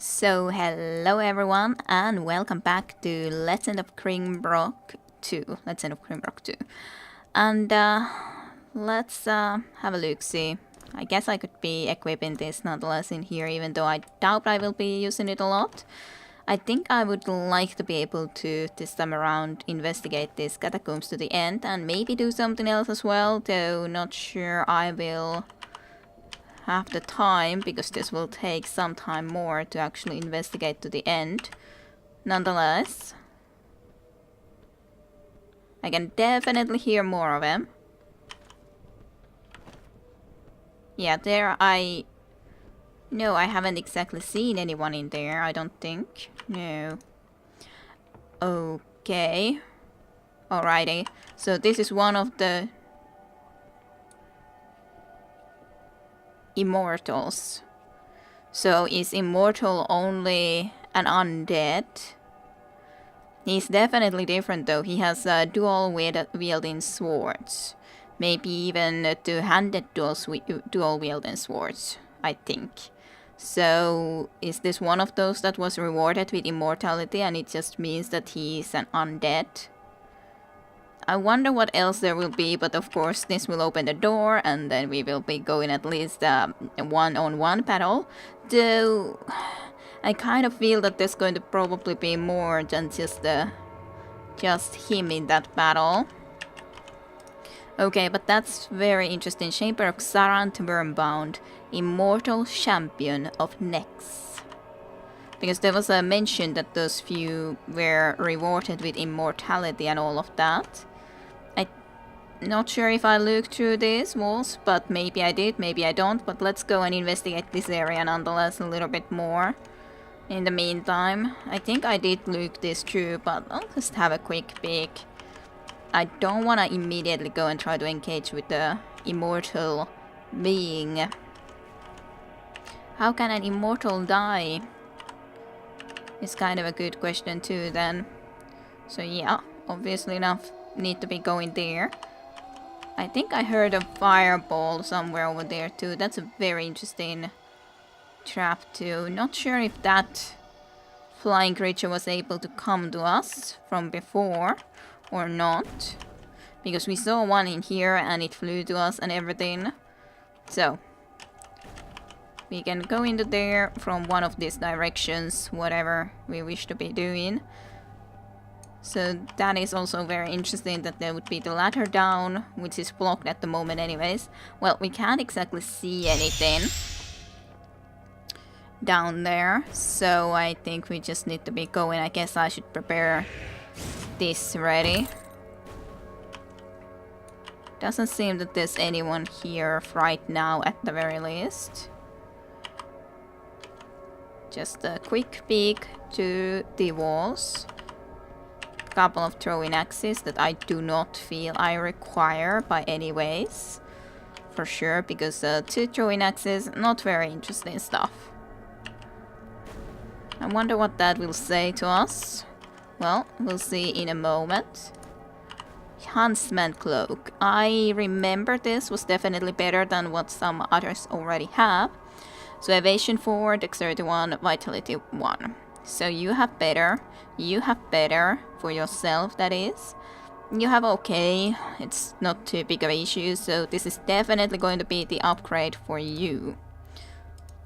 So hello everyone and welcome back to Legend of Grimrock 2. And let's have a look-see. I guess I could be equipping this nonetheless in here, even though I doubt I will be using it a lot. I think I would like to be able to, this time around, investigate these catacombs to the end and maybe do something else as well, though not sure I will have the time, because this will take some time more to actually investigate to the end. Nonetheless, I can definitely hear more of him. Yeah, there No, I haven't exactly seen anyone in there, I don't think. No. Okay. Alrighty. So this is one of the immortals. So is immortal only an undead? He's definitely different though. He has dual wielding swords. Maybe even two-handed dual wielding swords, I think. So is this one of those that was rewarded with immortality and it just means that he's an undead? I wonder what else there will be, but of course this will open the door and then we will be going at least a one-on-one battle. Though I kind of feel that there's going to probably be more than just him in that battle. Okay, but that's very interesting. Chamber of Xarant, Wormbound, Immortal Champion of Nex. Because there was a mention that those few were rewarded with immortality and all of that. I'm not sure if I looked through these walls, but maybe I did, maybe I don't. But let's go and investigate this area nonetheless a little bit more. In the meantime, I think I did look this through, but I'll just have a quick peek. I don't want to immediately go and try to engage with the immortal being. How can an immortal die? It's kind of a good question too then. So yeah, obviously enough need to be going there. I think I heard a fireball somewhere over there too. That's a very interesting trap too. Not sure if that flying creature was able to come to us from before or not. Because we saw one in here and it flew to us and everything. So we can go into there from one of these directions, whatever we wish to be doing. So that is also very interesting that there would be the ladder down, which is blocked at the moment anyways. Well, we can't exactly see anything down there, so I think we just need to be going. I guess I should prepare this ready. Doesn't seem that there's anyone here right now at the very least. Just a quick peek to the walls. Couple of throwing axes that I do not feel I require by any ways. For sure, because two throwing axes, not very interesting stuff. I wonder what that will say to us. Well, we'll see in a moment. Huntsman cloak. I remember this was definitely better than what some others already have. So evasion 4, dexterity 1, vitality 1. So you have better for yourself, that is. You have okay, it's not too big of an issue, so this is definitely going to be the upgrade for you.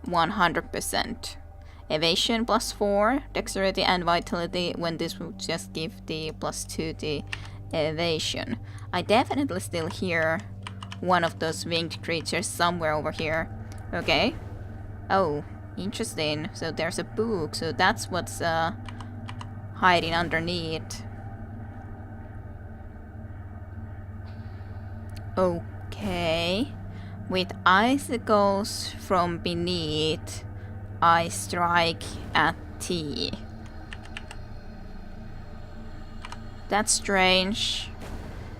100%. Evasion plus 4, dexterity and vitality, when this will just give the +2 to evasion. I definitely still hear one of those winged creatures somewhere over here. Okay. Oh, interesting. So there's a book, so that's what's hiding underneath. Okay. With icicles from beneath, I strike at T. That's strange.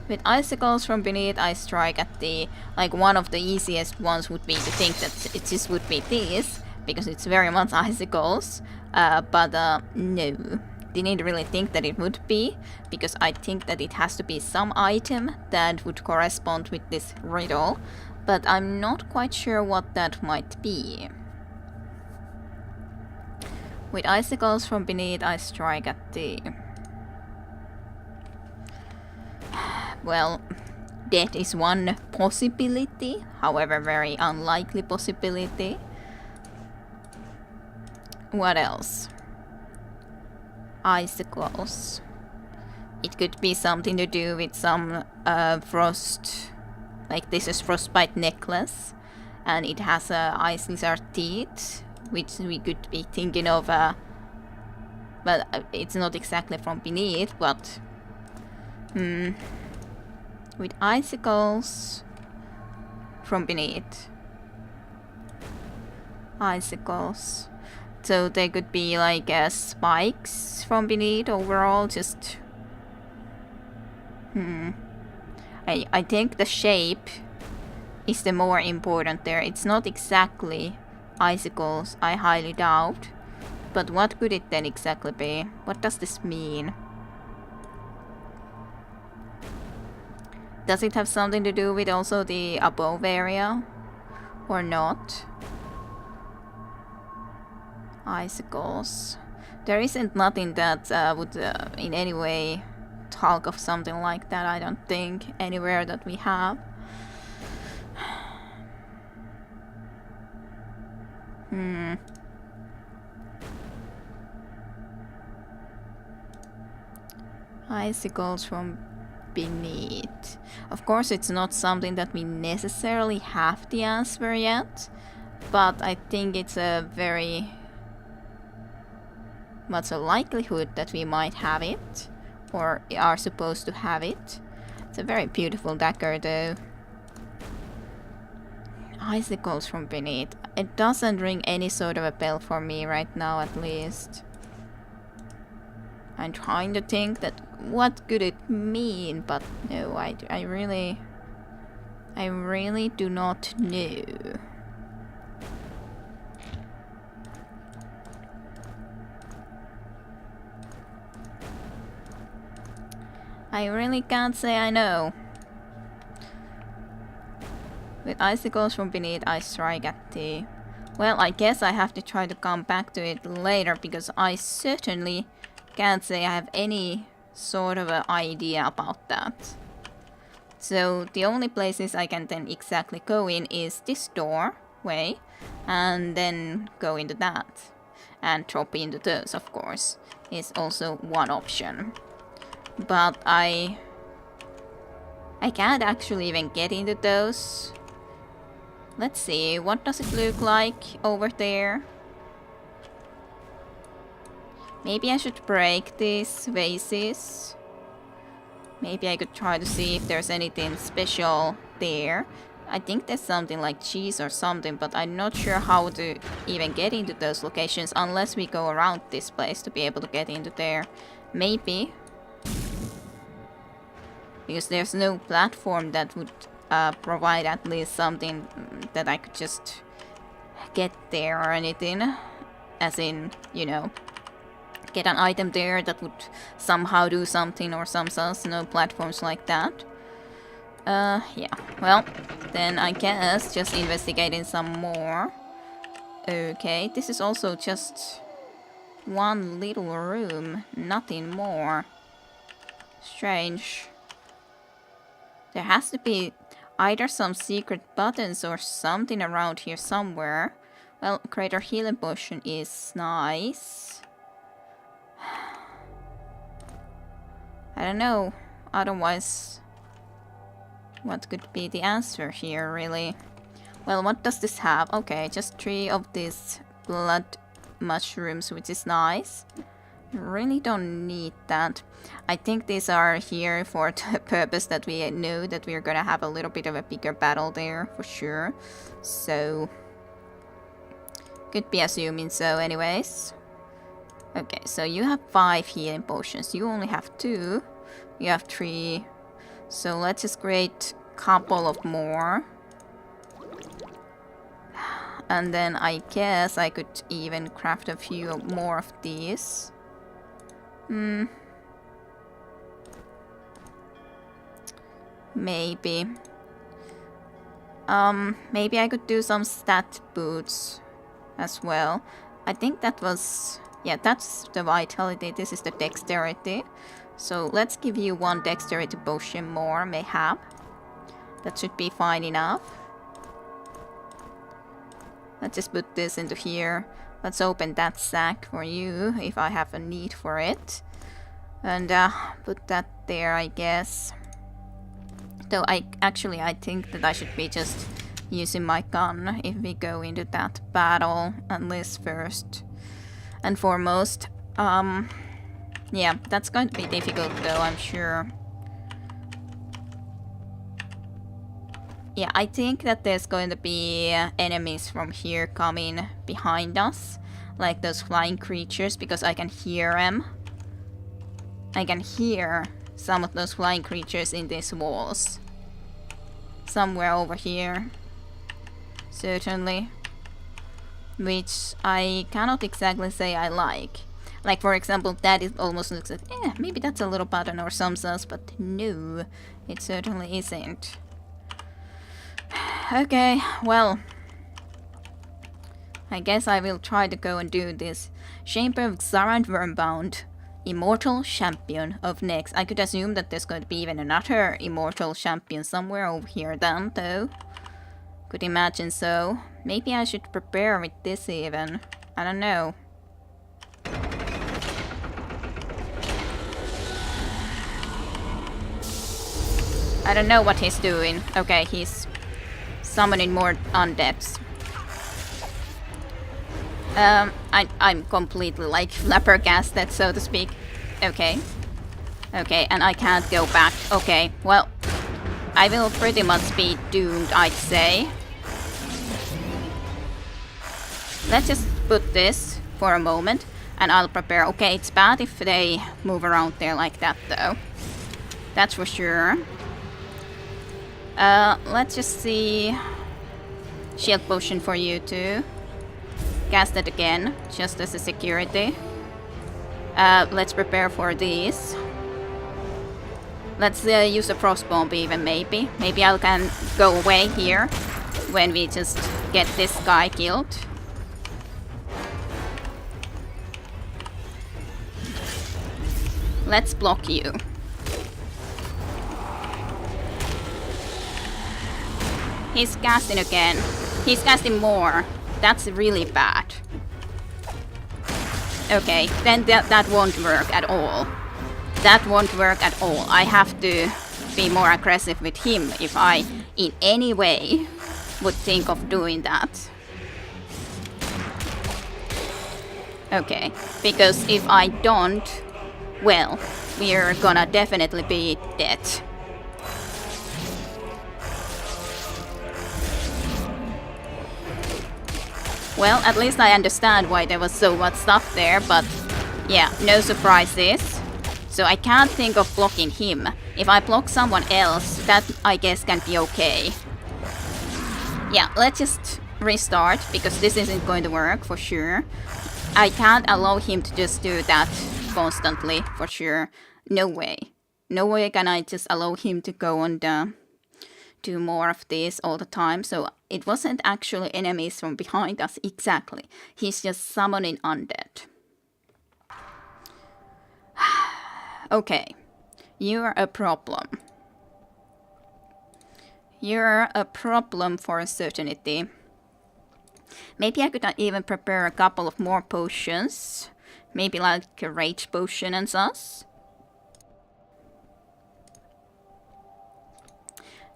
With icicles from beneath, I strike at the... Like, one of the easiest ones would be to think that it just would be this, because it's very much icicles. But no. Didn't really think that it would be, because I think that it has to be some item that would correspond with this riddle. But I'm not quite sure what that might be. With icicles from beneath, I strike at thee. Well, that is one possibility, however very unlikely possibility. What else? Icicles. It could be something to do with some frost, like this is frostbite necklace, and it has ice lizard teeth, which we could be thinking of. Well, it's not exactly from beneath, but with icicles from beneath. Icicles. So they could be like spikes from beneath overall, just... I think the shape is the more important there. It's not exactly icicles, I highly doubt. But what could it then exactly be? What does this mean? Does it have something to do with also the above area? Or not? Icicles. There isn't nothing that would in any way talk of something like that, I don't think, anywhere that we have. Icicles from beneath. Of course, it's not something that we necessarily have the answer yet, but I think it's a very much a likelihood that we might have it, or are supposed to have it. It's a very beautiful dagger though. Icicles from beneath. It doesn't ring any sort of a bell for me right now, at least. I'm trying to think that what could it mean, but no, I really do not know. I really can't say I know. With icicles from beneath, I strike at thee. Well, I guess I have to try to come back to it later, because I certainly can't say I have any sort of an idea about that. So the only places I can then exactly go in is this doorway, and then go into that. And drop into those, of course, is also one option. But I can't actually even get into those. Let's see, what does it look like over there? Maybe I should break these vases. Maybe I could try to see if there's anything special there. I think there's something like cheese or something, but I'm not sure how to even get into those locations unless we go around this place to be able to get into there. Maybe. Because there's no platform that would provide at least something that I could just get there or anything. As in, you know, get an item there that would somehow do something or some sense. No platforms like that. Yeah. Well, then I guess just investigating some more. Okay, this is also just one little room. Nothing more. Strange. There has to be either some secret buttons or something around here somewhere. Well, greater healing potion is nice. I don't know. Otherwise, what could be the answer here, really? Well, what does this have? Okay, just 3 of these blood mushrooms, which is nice. Really don't need that. I think these are here for the purpose that we know that we're gonna have a little bit of a bigger battle there, for sure. So, could be assuming so anyways. Okay, so you have 5 healing potions. You only have 2. You have 3. So let's just create a couple of more. And then I guess I could even craft a few more of these. Maybe. Maybe I could do some stat boots as well. I think that was Yeah, that's the vitality. This is the dexterity. So let's give you one dexterity potion more, mayhap. That should be fine enough. Let's just put this into here. Let's open that sack for you, if I have a need for it. And put that there, I guess. Though I think that I should be just using my gun if we go into that battle. Unless first and foremost. Yeah, that's going to be difficult though, I'm sure. Yeah, I think that there's going to be enemies from here coming behind us. Like those flying creatures, because I can hear them. I can hear some of those flying creatures in these walls. Somewhere over here. Certainly. Which I cannot exactly say I like. Like, for example, that it almost looks like, maybe that's a little button or some such, but no, it certainly isn't. Okay, well, I guess I will try to go and do this. Chamber of Xarant Wormbound, Immortal Champion of Next. I could assume that there's going to be even another Immortal Champion somewhere over here then, though. Could imagine so. Maybe I should prepare with this even. I don't know. I don't know what he's doing. Okay, he's summoning more undeads. I'm completely like flabbergasted, so to speak. Okay. Okay, and I can't go back. Okay, well, I will pretty much be doomed, I'd say. Let's just put this for a moment, and I'll prepare. Okay, it's bad if they move around there like that, though. That's for sure. Let's just see. Shield potion for you too. Cast it again, just as a security. Let's prepare for these. Let's use a frost bomb even, maybe. Maybe I can go away here when we just get this guy killed. Let's block you. He's casting again. He's casting more. That's really bad. Okay, then that won't work at all. That won't work at all. I have to be more aggressive with him if I in any way would think of doing that. Okay, because if I don't, well, we're gonna definitely be dead. Well, at least I understand why there was so much stuff there, but yeah, no surprises. So I can't think of blocking him. If I block someone else, that I guess can be okay. Yeah, let's just restart, because this isn't going to work for sure. I can't allow him to just do that constantly, for sure. No way. No way can I just allow him to go and do more of this all the time. So it wasn't actually enemies from behind us exactly. He's just summoning undead. Okay, you're a problem. You're a problem for a certainty. Maybe I could even prepare a couple of more potions. Maybe like a rage potion and such.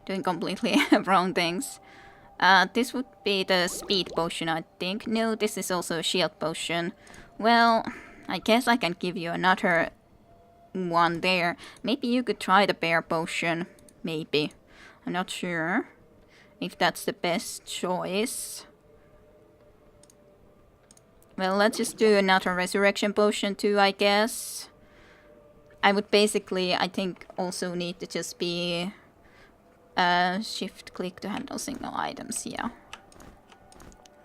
Doing completely wrong things. This would be the speed potion, I think. No, this is also a shield potion. Well, I guess I can give you another one there. Maybe you could try the bear potion. Maybe. I'm not sure if that's the best choice. Well, let's just do another resurrection potion too, I guess. I would basically, I think, also need to just be shift click to handle single items, yeah.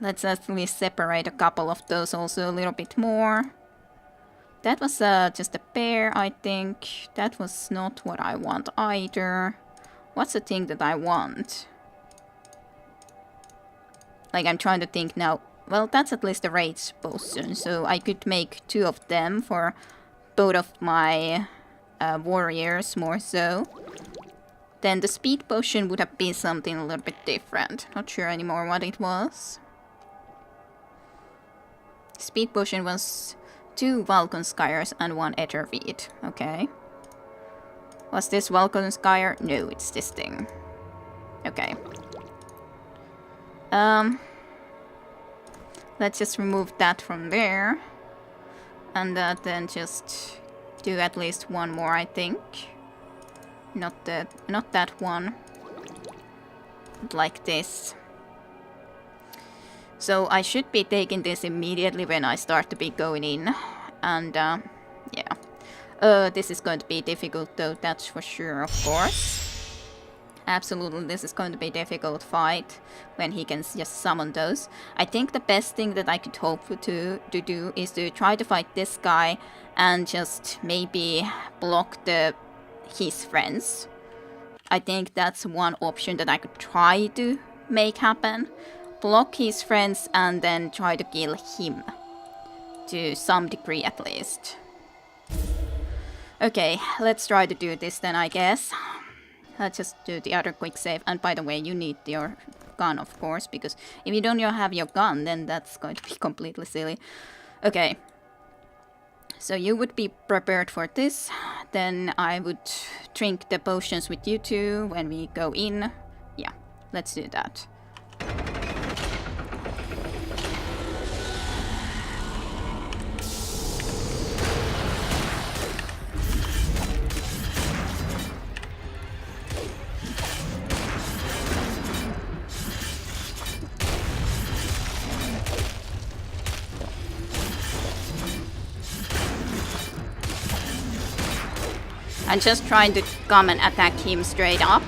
Let's at least separate a couple of those also a little bit more. That was just a pair, I think. That was not what I want either. What's the thing that I want? Like, I'm trying to think now well, that's at least a rage potion, so I could make 2 of them for both of my warriors more so. Then the speed potion would have been something a little bit different. Not sure anymore what it was. Speed potion was 2 Vulcan Skyres and 1 Etherweed. Okay. Was this Vulcan Skyre? No, it's this thing. Okay. Let's just remove that from there. And then just do at least 1 more, I think. Not that one. Like this. So I should be taking this immediately when I start to be going in. And yeah. This is going to be difficult though, that's for sure, of course. Absolutely, this is going to be a difficult fight when he can just summon those. I think the best thing that I could hope to do is to try to fight this guy and just maybe block his friends. I think that's one option that I could try to make happen. Block his friends and then try to kill him. To some degree at least. Okay, let's try to do this then, I guess. Let's just do the other quick save. And by the way, you need your gun, of course, because if you don't have your gun, then that's going to be completely silly. Okay. So you would be prepared for this. Then I would drink the potions with you two when we go in. Yeah, let's do that. I'm just trying to come and attack him straight up.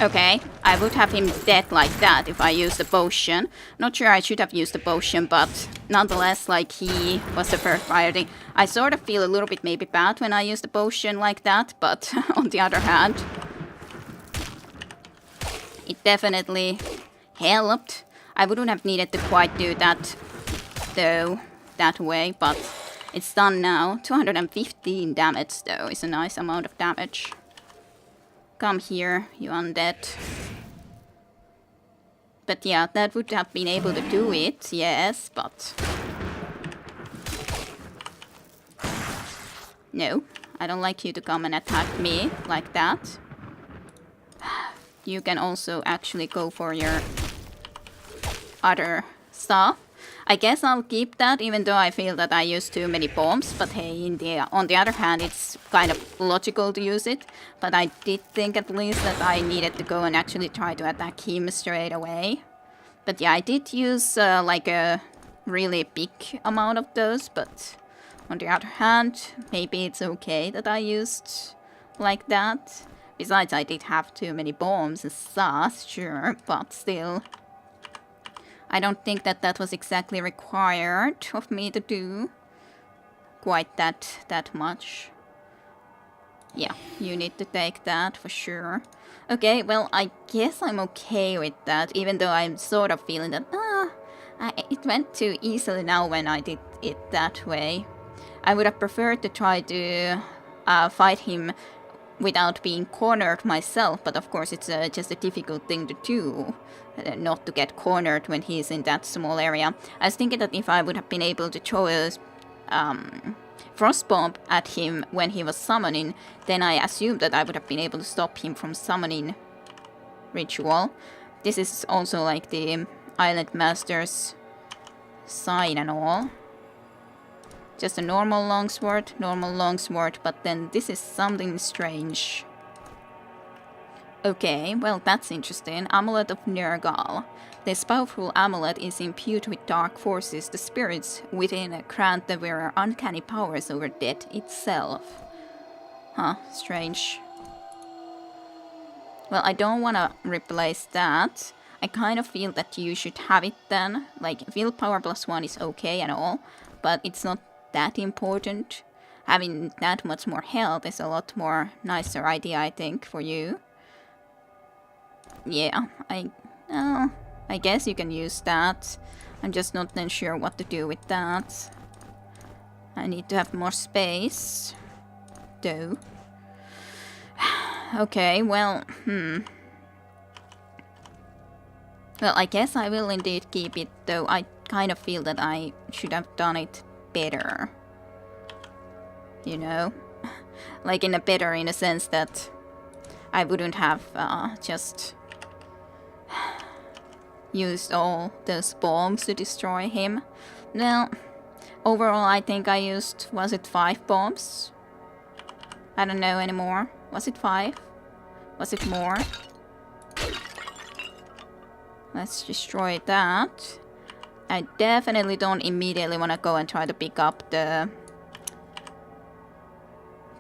Okay, I would have him dead like that if I used the potion. Not sure I should have used the potion, but nonetheless, like, he was the first priority. I sort of feel a little bit maybe bad when I use the potion like that, but on the other hand, it definitely helped. I wouldn't have needed to quite do that, though, that way, but it's done now. 215 damage, though, is a nice amount of damage. Come here, you undead. But yeah, that would have been able to do it, yes, but... No, I don't like you to come and attack me like that. You can also actually go for your other stuff. I guess I'll keep that, even though I feel that I used too many bombs. But hey, on the other hand, it's kind of logical to use it. But I did think at least that I needed to go and actually try to attack him straight away. But yeah, I did use like a really big amount of those. But on the other hand, maybe it's okay that I used like that. Besides, I did have too many bombs and stuff, sure, but still... I don't think that that was exactly required of me to do quite that much. Yeah, you need to take that for sure. Okay, well, I guess I'm okay with that, even though I'm sort of feeling that, it went too easily now when I did it that way. I would have preferred to try to fight him without being cornered myself, but of course it's just a difficult thing to do. Not to get cornered when he's in that small area. I was thinking that if I would have been able to throw a frost bomb at him when he was summoning, then I assumed that I would have been able to stop him from summoning ritual. This is also like the Island Master's sign and all. Just a normal longsword, but then this is something strange. Okay, well, that's interesting. Amulet of Nergal. This powerful amulet is imbued with dark forces. The spirits within grant the wearer uncanny powers over death itself. Huh, strange. Well, I don't want to replace that. I kind of feel that you should have it then. Like, willpower +1 is okay and all, but it's not that important. Having that much more health is a lot more nicer idea, I think, for you. Yeah, I guess you can use that. I'm just not then sure what to do with that. I need to have more space, though. Okay, well, Well, I guess I will indeed keep it, though I kind of feel that I should have done it better. You know? Like in a sense that I wouldn't have just used all those bombs to destroy him. Well, overall I think I used, was it 5 bombs? I don't know anymore. Was it 5? Was it more? Let's destroy that. I definitely don't immediately want to go and try to pick up the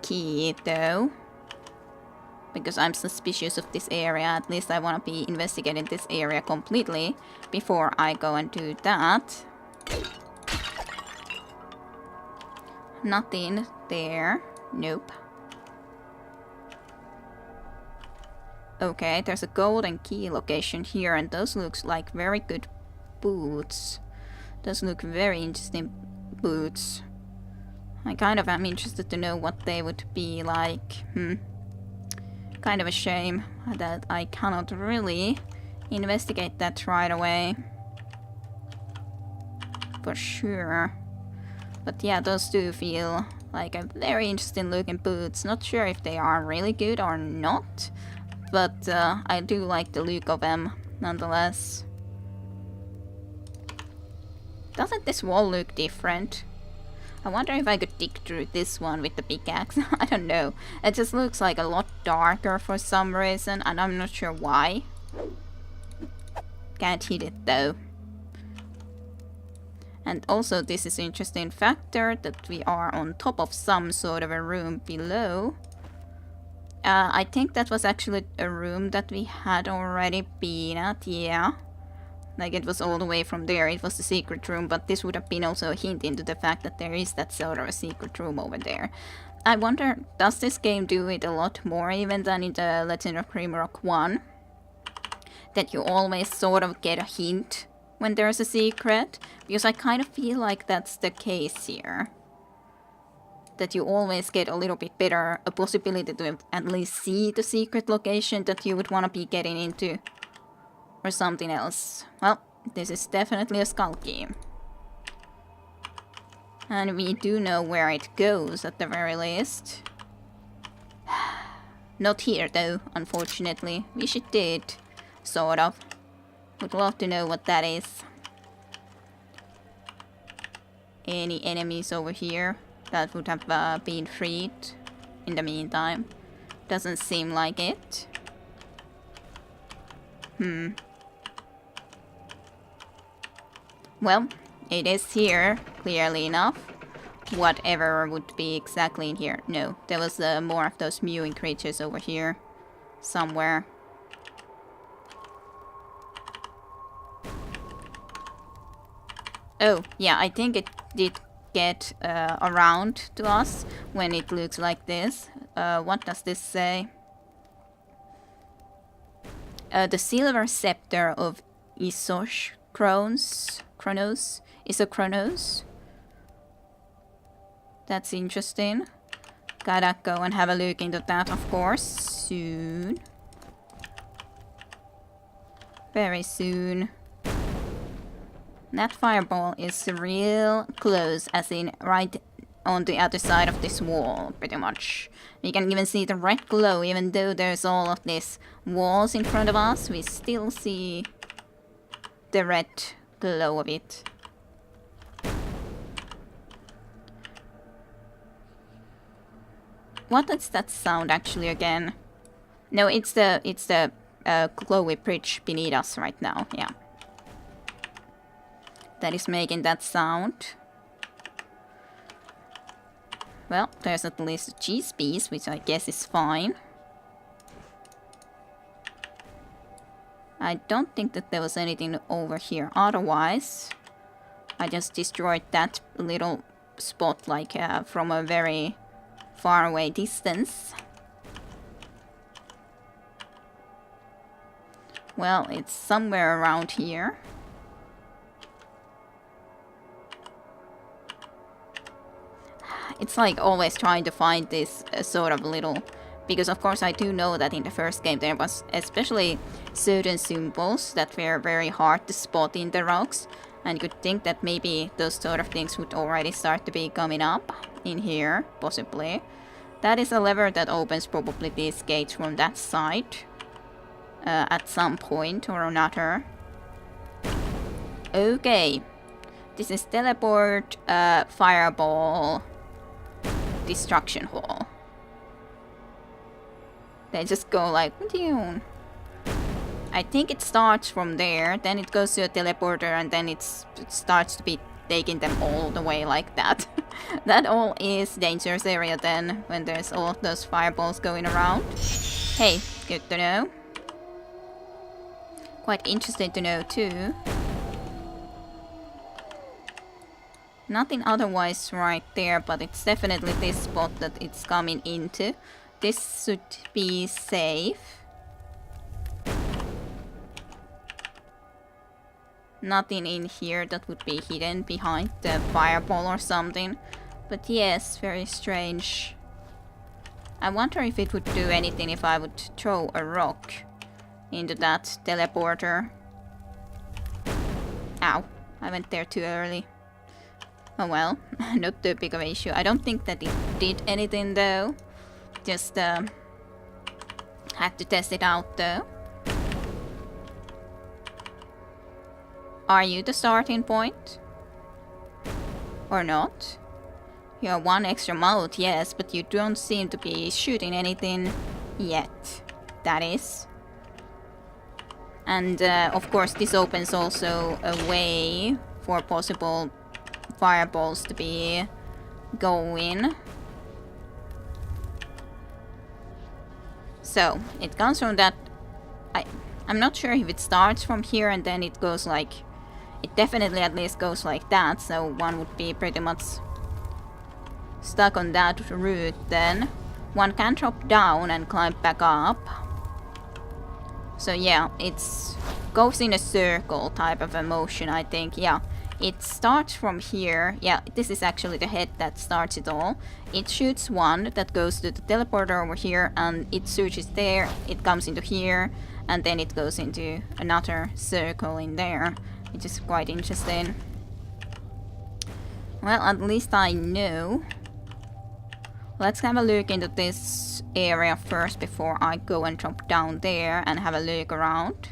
key though, because I'm suspicious of this area. At least I want to be investigating this area completely before I go and do that. Nothing there. Nope. Okay, there's a golden key location here, and those looks like very good boots. Those look very interesting boots. I kind of am interested to know what they would be like. Kind of a shame that I cannot really investigate that right away. For sure. But yeah, those do feel like a very interesting looking boots. Not sure if they are really good or not, but I do like the look of them nonetheless. Doesn't this wall look different? I wonder if I could dig through this one with the pickaxe. I don't know. It just looks like a lot darker for some reason, and I'm not sure why. Can't hit it though. And also this is an interesting factor that we are on top of some sort of a room below. I think that was actually a room that we had already been at, yeah. Like it was all the way from there, it was the secret room, but this would have been also a hint into the fact that there is that sort of a secret room over there. I wonder, does this game do it a lot more even than in the Legend of Grimrock 1? That you always sort of get a hint when there's a secret? Because I kind of feel like that's the case here. That you always get a little bit better, a possibility to at least see the secret location that you would want to be getting into. Or something else. Well, this is definitely a skull key. And we do know where it goes at the very least. Not here though, unfortunately. Wish it did. Sort of. Would love to know what that is. Any enemies over here that would have been freed in the meantime? Doesn't seem like it. Well, it is here, clearly enough. Whatever would be exactly in here. No, there was more of those mewing creatures over here. Somewhere. Oh, yeah, I think it did get around to us when it looks like this. What does this say? The silver scepter of Chronos. That's interesting. Gotta go and have a look into that, of course, soon. Very soon. That fireball is real close, as in right on the other side of this wall, pretty much. We can even see the red glow, even though there's all of these walls in front of us, we still see the red glow of it. What is that sound actually again? No, it's the glowy bridge beneath us right now, yeah. That is making that sound. Well, there's at least a cheese piece, which I guess is fine. I don't think that there was anything over here otherwise. I just destroyed that little spot like from a very far away distance. Well, it's somewhere around here. It's like always trying to find this sort of little... Because of course I do know that in the first game there was especially certain symbols that were very hard to spot in the rocks. And you could think that maybe those sort of things would already start to be coming up in here, possibly. That is a lever that opens probably these gates from that side. At some point or another. Okay. This is teleport, fireball, destruction hall. They just go like, down. I think it starts from there, then it goes to a teleporter, and then it starts to be taking them all the way like that. That all is dangerous area then, when there's all of those fireballs going around. Hey, good to know. Quite interesting to know too. Nothing otherwise right there, but it's definitely this spot that it's coming into. This should be safe. Nothing in here that would be hidden behind the fireball or something. But yes, very strange. I wonder if it would do anything if I would throw a rock into that teleporter. Ow, I went there too early. Oh well, not too big of an issue. I don't think that it did anything though. Just had to test it out though. Are you the starting point? Or not? You have one extra mouth, yes, but you don't seem to be shooting anything yet. That is. And of course this opens also a way for possible fireballs to be going. So, it comes from that... I'm not sure if it starts from here and then it goes like... It definitely at least goes like that, so one would be pretty much stuck on that route then. One can drop down and climb back up. So yeah, it goes in a circle type of a motion, I think, yeah. It starts from here. Yeah, this is actually the head that starts it all. It shoots one that goes to the teleporter over here, and it searches there, it comes into here, and then it goes into another circle in there, which is quite interesting. Well, at least I know. Let's have a look into this area first before I go and drop down there and have a look around.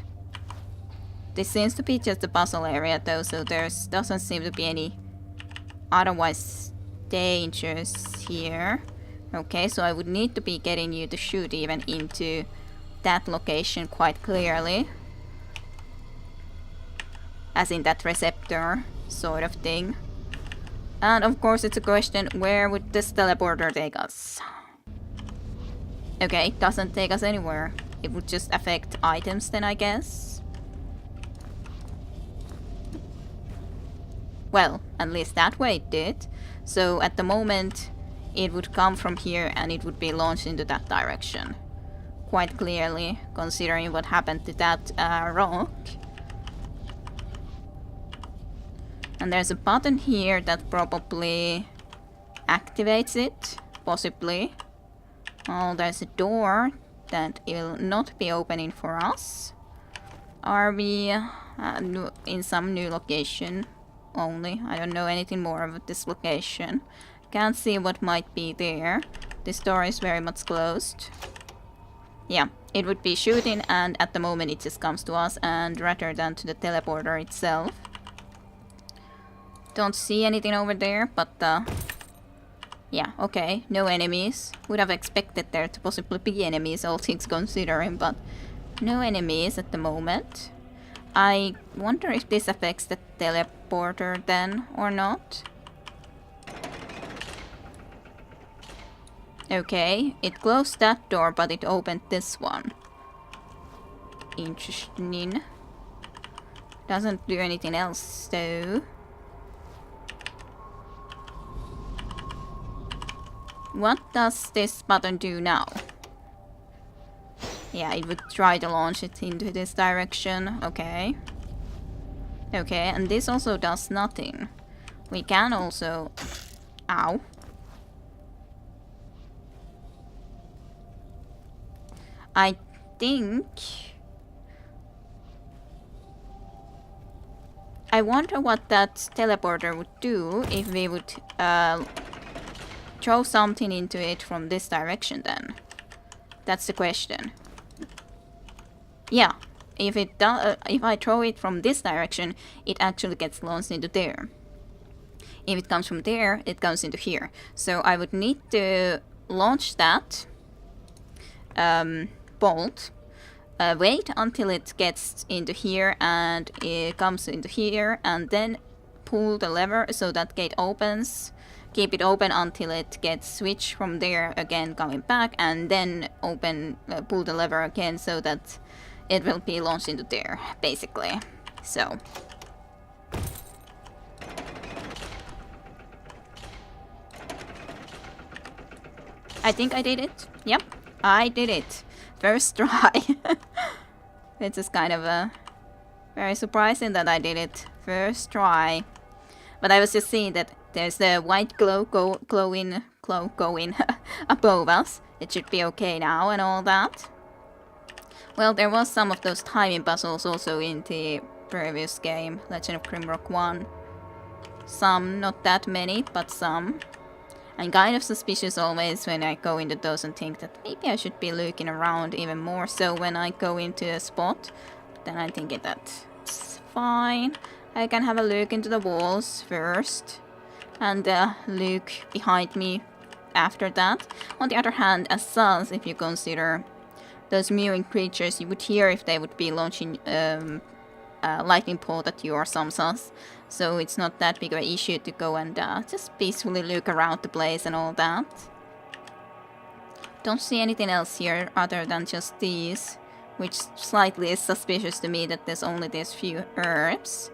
This seems to be just a puzzle area though, so there doesn't seem to be any otherwise dangers here. Okay, so I would need to be getting you to shoot even into that location quite clearly. As in that receptor sort of thing. And of course it's a question, where would this teleporter take us? Okay, it doesn't take us anywhere. It would just affect items then, I guess. Well, at least that way it did. So at the moment it would come from here and it would be launched into that direction. Quite clearly, considering what happened to that rock. And there's a button here that probably activates it, possibly. Oh, there's a door that will not be opening for us. Are we in some new location only? I don't know anything more about this location. Can't see what might be there. This door is very much closed. Yeah, it would be shooting, and at the moment it just comes to us and rather than to the teleporter itself. Don't see anything over there, but yeah, okay, no enemies. Would have expected there to possibly be enemies, all things considering, but no enemies at the moment. I wonder if this affects the teleporter then, or not. Okay, it closed that door, but it opened this one. Interesting. Doesn't do anything else, though. What does this button do now? Yeah, it would try to launch it into this direction. Okay. Okay, and this also does nothing. We can also... Ow. I think... I wonder what that teleporter would do if we would throw something into it from this direction then. That's the question. Yeah, if I throw it from this direction, it actually gets launched into there. If it comes from there, it comes into here. So I would need to launch that bolt, wait until it gets into here and it comes into here, and then pull the lever so that gate opens. Keep it open until it gets switched from there again, coming back, and then pull the lever again so that it will be launched into there, basically. So. I think I did it. Yep, I did it. First try. It's just kind of very surprising that I did it first try. But I was just seeing that there's the white glow going above us. It should be okay now and all that. Well, there was some of those timing puzzles also in the previous game, Legend of Grimrock 1. Some, not that many, but some. I'm kind of suspicious always when I go into those and think that maybe I should be looking around even more so when I go into a spot. Then I'm thinking that it's fine. I can have a look into the walls first and look behind me after that. On the other hand, as sus, if you consider those mewing creatures, you would hear if they would be launching lightning bolt at you or some sus. So it's not that big of an issue to go and just peacefully look around the place and all that. Don't see anything else here other than just these, which slightly is suspicious to me that there's only these few herbs.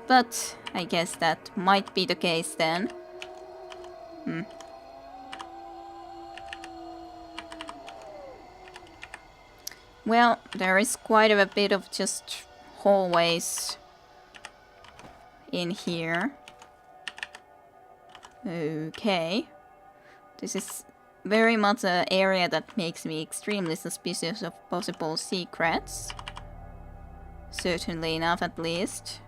But I guess that might be the case then. Well, there is quite a bit of just hallways in here. Okay. This is very much an area that makes me extremely suspicious of possible secrets. Certainly enough, at least.